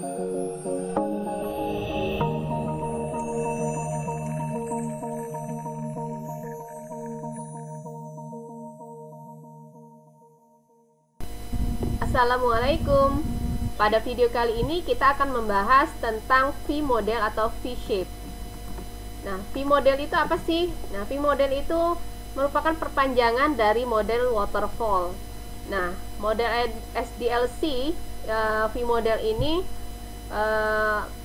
Assalamualaikum. Pada video kali ini kita akan membahas tentang V-model atau V-shape. Nah, V-model itu apa sih? Nah, V-model itu merupakan perpanjangan dari model waterfall. Nah, model SDLC V-model ini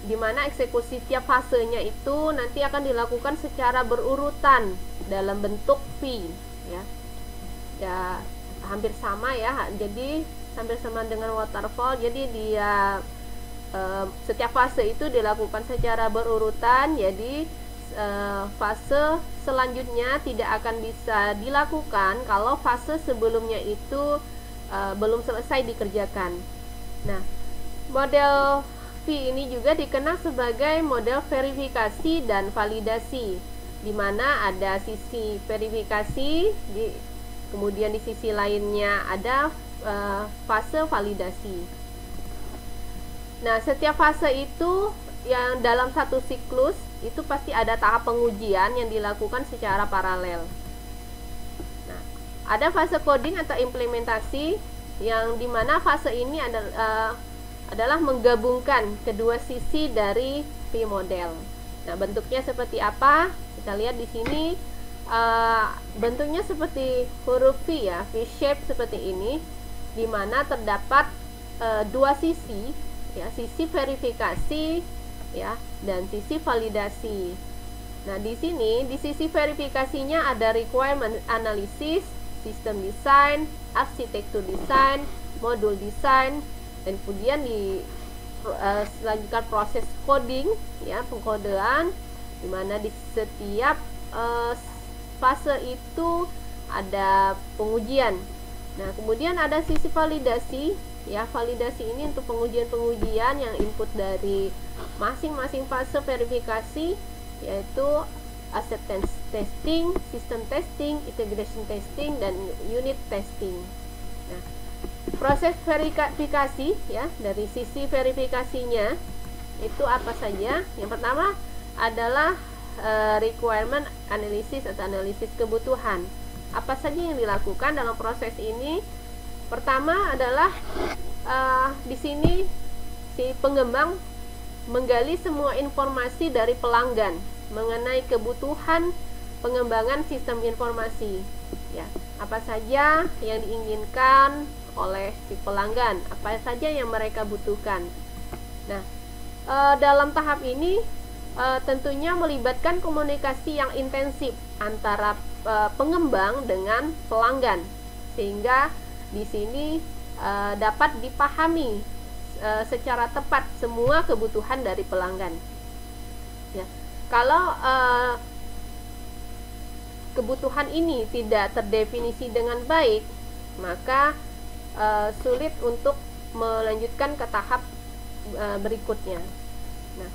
dimana eksekusi tiap fasenya itu nanti akan dilakukan secara berurutan dalam bentuk V, ya hampir sama ya. Jadi hampir sama dengan waterfall. Jadi dia setiap fase itu dilakukan secara berurutan. Jadi fase selanjutnya tidak akan bisa dilakukan kalau fase sebelumnya itu belum selesai dikerjakan. Nah, model V ini juga dikenal sebagai model verifikasi dan validasi, di mana ada sisi verifikasi, kemudian di sisi lainnya ada fase validasi. Nah, setiap fase itu yang dalam satu siklus itu pasti ada tahap pengujian yang dilakukan secara paralel. Nah, ada fase coding atau implementasi yang dimana fase ini adalah menggabungkan kedua sisi dari V-model. Nah, bentuknya seperti apa? Kita lihat di sini. Bentuknya seperti huruf V ya, V-shape seperti ini, di mana terdapat dua sisi, ya, sisi verifikasi ya dan sisi validasi. Nah, di sini di sisi verifikasinya ada requirement analysis, system design, arsitektur design, modul design, dan kemudian selanjutkan proses coding ya, pengkodean, di mana di setiap fase itu ada pengujian. Nah, kemudian ada sisi validasi ya. Validasi ini untuk pengujian-pengujian yang input dari masing-masing fase verifikasi, yaitu acceptance testing, system testing, integration testing, dan unit testing. Nah, proses verifikasi ya, dari sisi verifikasinya itu apa saja? Yang pertama adalah requirement analysis atau analisis kebutuhan. Apa saja yang dilakukan dalam proses ini? Pertama adalah di sini si pengembang menggali semua informasi dari pelanggan mengenai kebutuhan pengembangan sistem informasi. Ya, apa saja yang diinginkan oleh si pelanggan, apa saja yang mereka butuhkan. Nah, dalam tahap ini tentunya melibatkan komunikasi yang intensif antara pengembang dengan pelanggan, sehingga di sini dapat dipahami secara tepat semua kebutuhan dari pelanggan. Ya, kalau kebutuhan ini tidak terdefinisi dengan baik, maka sulit untuk melanjutkan ke tahap berikutnya. Nah,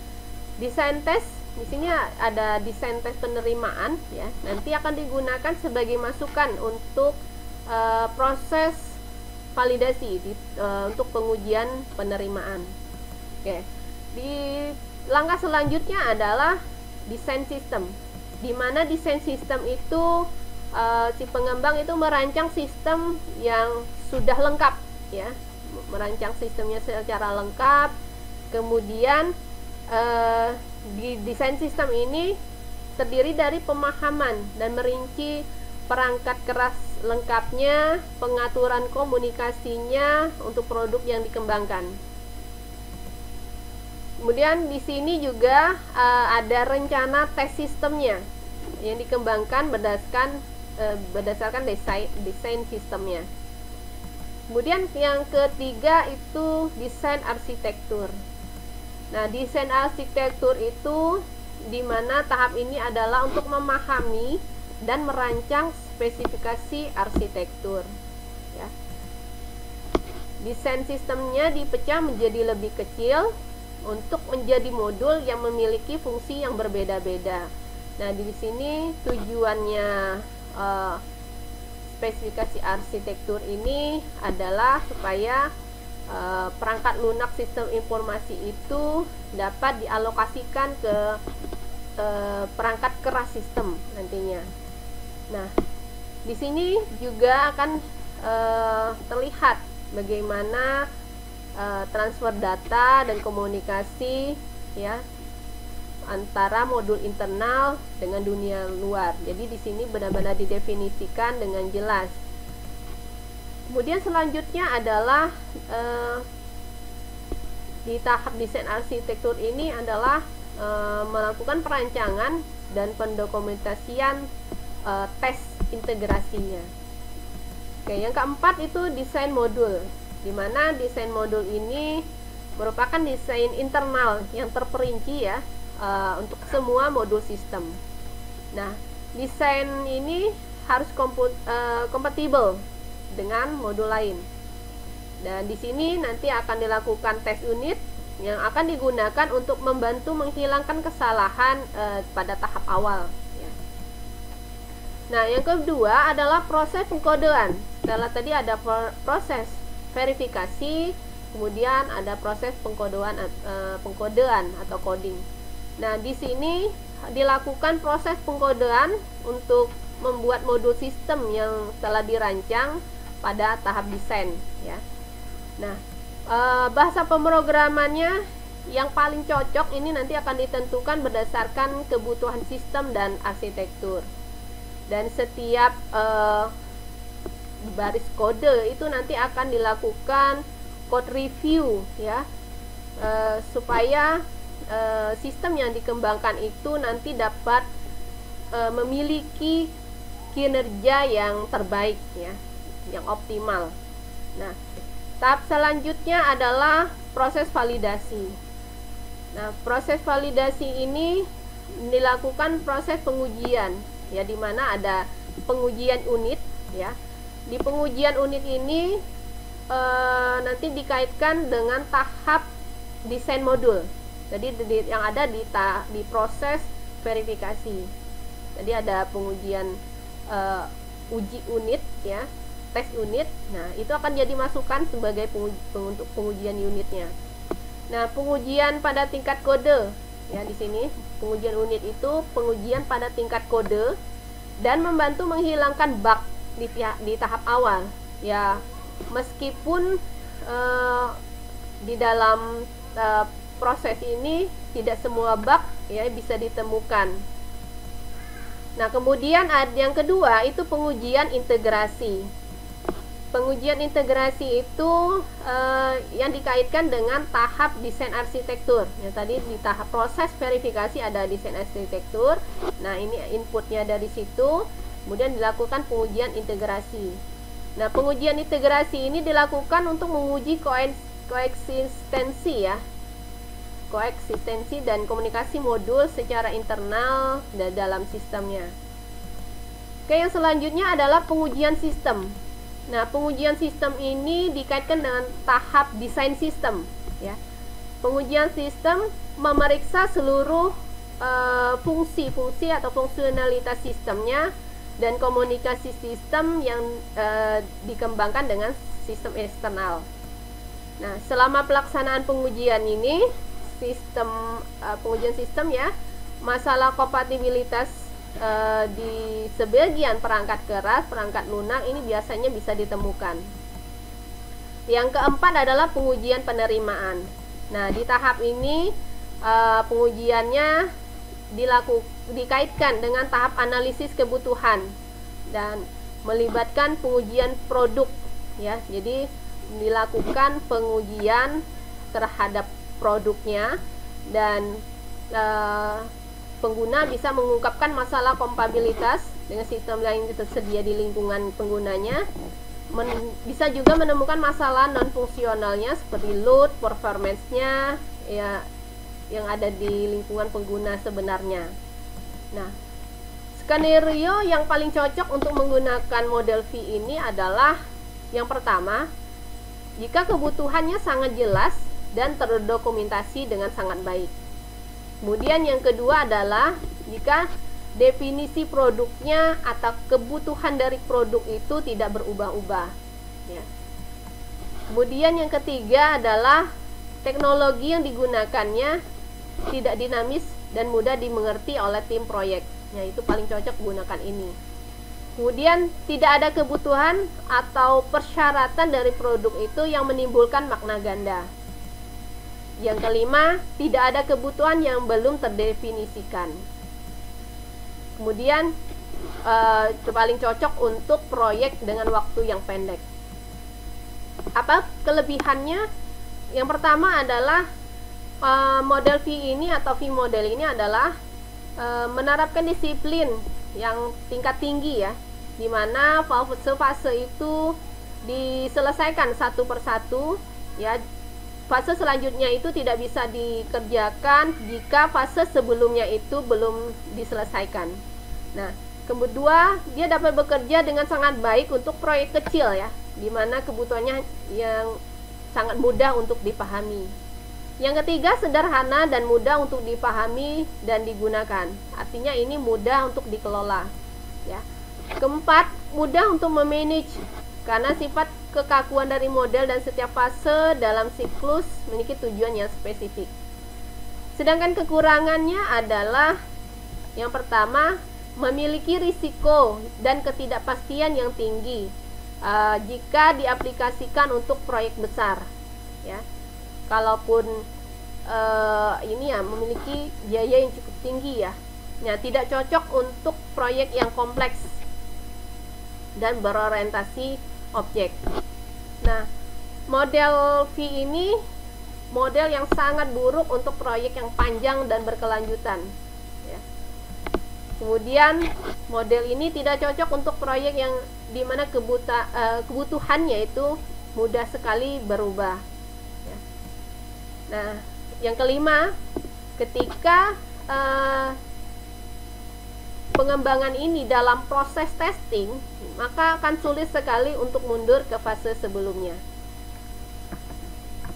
desain test di sini ada desain test penerimaan ya. Nanti akan digunakan sebagai masukan untuk proses validasi untuk pengujian penerimaan. Oke. Di langkah selanjutnya adalah desain sistem. Di mana desain sistem itu si pengembang itu merancang sistem yang sudah lengkap ya. Merancang sistemnya secara lengkap. Kemudian di desain sistem ini terdiri dari pemahaman dan merinci perangkat keras lengkapnya, pengaturan komunikasinya untuk produk yang dikembangkan. Kemudian di sini juga ada rencana tes sistemnya yang dikembangkan berdasarkan desain sistemnya. Kemudian yang ketiga itu desain arsitektur. Nah, desain arsitektur itu di mana tahap ini adalah untuk memahami dan merancang spesifikasi arsitektur. Ya. Desain sistemnya dipecah menjadi lebih kecil untuk menjadi modul yang memiliki fungsi yang berbeda-beda. Nah, di sini tujuannya spesifikasi arsitektur ini adalah supaya perangkat lunak sistem informasi itu dapat dialokasikan ke perangkat keras sistem nantinya. Nah, di sini juga akan terlihat bagaimana transfer data dan komunikasi ya antara modul internal dengan dunia luar. Jadi di sini benar-benar didefinisikan dengan jelas. Kemudian selanjutnya adalah di tahap desain arsitektur ini adalah melakukan perancangan dan pendokumentasian tes integrasinya. Oke, yang keempat itu desain modul, di mana desain modul ini merupakan desain internal yang terperinci ya untuk semua modul sistem. Nah, desain ini harus kompatibel dengan modul lain. Dan di sini nanti akan dilakukan tes unit yang akan digunakan untuk membantu menghilangkan kesalahan pada tahap awal. Ya. Nah, yang kedua adalah proses pengkodean. Setelah tadi ada proses verifikasi, kemudian ada proses pengkodean atau coding. Nah, di sini dilakukan proses pengkodean untuk membuat modul sistem yang telah dirancang pada tahap desain ya. Nah, bahasa pemrogramannya yang paling cocok ini nanti akan ditentukan berdasarkan kebutuhan sistem dan arsitektur. Dan setiap baris kode itu nanti akan dilakukan code review ya, supaya sistem yang dikembangkan itu nanti dapat memiliki kinerja yang terbaik ya, yang optimal. Nah, tahap selanjutnya adalah proses validasi. Nah, proses validasi ini dilakukan proses pengujian ya, di mana ada pengujian unit ya. Di pengujian unit ini nanti dikaitkan dengan tahap desain modul. Jadi yang ada di proses verifikasi. Jadi ada pengujian uji unit ya, tes unit. Nah, itu akan jadi masukan sebagai untuk pengujian unitnya. Nah, pengujian pada tingkat kode ya, di sini pengujian unit itu pengujian pada tingkat kode dan membantu menghilangkan bug di tahap awal ya, meskipun di dalam proses ini tidak semua bug ya bisa ditemukan. Nah, kemudian yang kedua itu pengujian integrasi. Pengujian integrasi itu yang dikaitkan dengan tahap desain arsitektur. Ya, tadi di tahap proses verifikasi ada desain arsitektur. Nah, ini inputnya dari situ. Kemudian dilakukan pengujian integrasi. Nah, pengujian integrasi ini dilakukan untuk menguji koeksistensi ya, koeksistensi dan komunikasi modul secara internal dan dalam sistemnya. Oke, yang selanjutnya adalah pengujian sistem. Nah, pengujian sistem ini dikaitkan dengan tahap desain sistem ya. Pengujian sistem memeriksa seluruh fungsi-fungsi atau fungsionalitas sistemnya dan komunikasi sistem yang dikembangkan dengan sistem eksternal. Nah, selama pelaksanaan pengujian ini, pengujian sistem ya, masalah kompatibilitas di sebagian perangkat keras, perangkat lunak ini biasanya bisa ditemukan. Yang keempat adalah pengujian penerimaan. Nah, di tahap ini pengujiannya dikaitkan dengan tahap analisis kebutuhan dan melibatkan pengujian produk ya. Jadi dilakukan pengujian terhadap produknya dan pengguna bisa mengungkapkan masalah kompatibilitas dengan sistem yang tersedia di lingkungan penggunanya. Bisa juga menemukan masalah non fungsionalnya seperti load, performance-nya ya, yang ada di lingkungan pengguna sebenarnya. Nah, skenario yang paling cocok untuk menggunakan model V ini adalah yang pertama, jika kebutuhannya sangat jelas dan terdokumentasi dengan sangat baik. Kemudian yang kedua adalah jika definisi produknya atau kebutuhan dari produk itu tidak berubah-ubah ya. Kemudian yang ketiga adalah teknologi yang digunakannya tidak dinamis dan mudah dimengerti oleh tim proyek. Nah, itu paling cocok gunakan ini. Kemudian tidak ada kebutuhan atau persyaratan dari produk itu yang menimbulkan makna ganda. Yang kelima, tidak ada kebutuhan yang belum terdefinisikan. Kemudian paling cocok untuk proyek dengan waktu yang pendek. Apa kelebihannya? Yang pertama adalah model V ini atau V model ini adalah menerapkan disiplin yang tingkat tinggi ya, dimana fase-fase itu diselesaikan satu persatu ya. Fase selanjutnya itu tidak bisa dikerjakan jika fase sebelumnya itu belum diselesaikan. Nah, kedua, dia dapat bekerja dengan sangat baik untuk proyek kecil ya, dimana kebutuhannya yang sangat mudah untuk dipahami. Yang ketiga, sederhana dan mudah untuk dipahami dan digunakan. Artinya ini mudah untuk dikelola ya. Keempat, mudah untuk memanage karena sifat kekakuan dari model dan setiap fase dalam siklus memiliki tujuan yang spesifik. Sedangkan kekurangannya adalah yang pertama, memiliki risiko dan ketidakpastian yang tinggi jika diaplikasikan untuk proyek besar ya. Kalaupun ini ya memiliki biaya yang cukup tinggi ya. Nah, tidak cocok untuk proyek yang kompleks dan berorientasi objek. Nah, model V ini model yang sangat buruk untuk proyek yang panjang dan berkelanjutan ya. Kemudian model ini tidak cocok untuk proyek yang dimana kebutuhannya itu mudah sekali berubah ya. Nah, yang kelima, ketika pengembangan ini dalam proses testing, maka akan sulit sekali untuk mundur ke fase sebelumnya.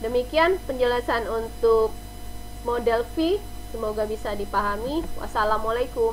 Demikian penjelasan untuk model V, semoga bisa dipahami. Wassalamualaikum.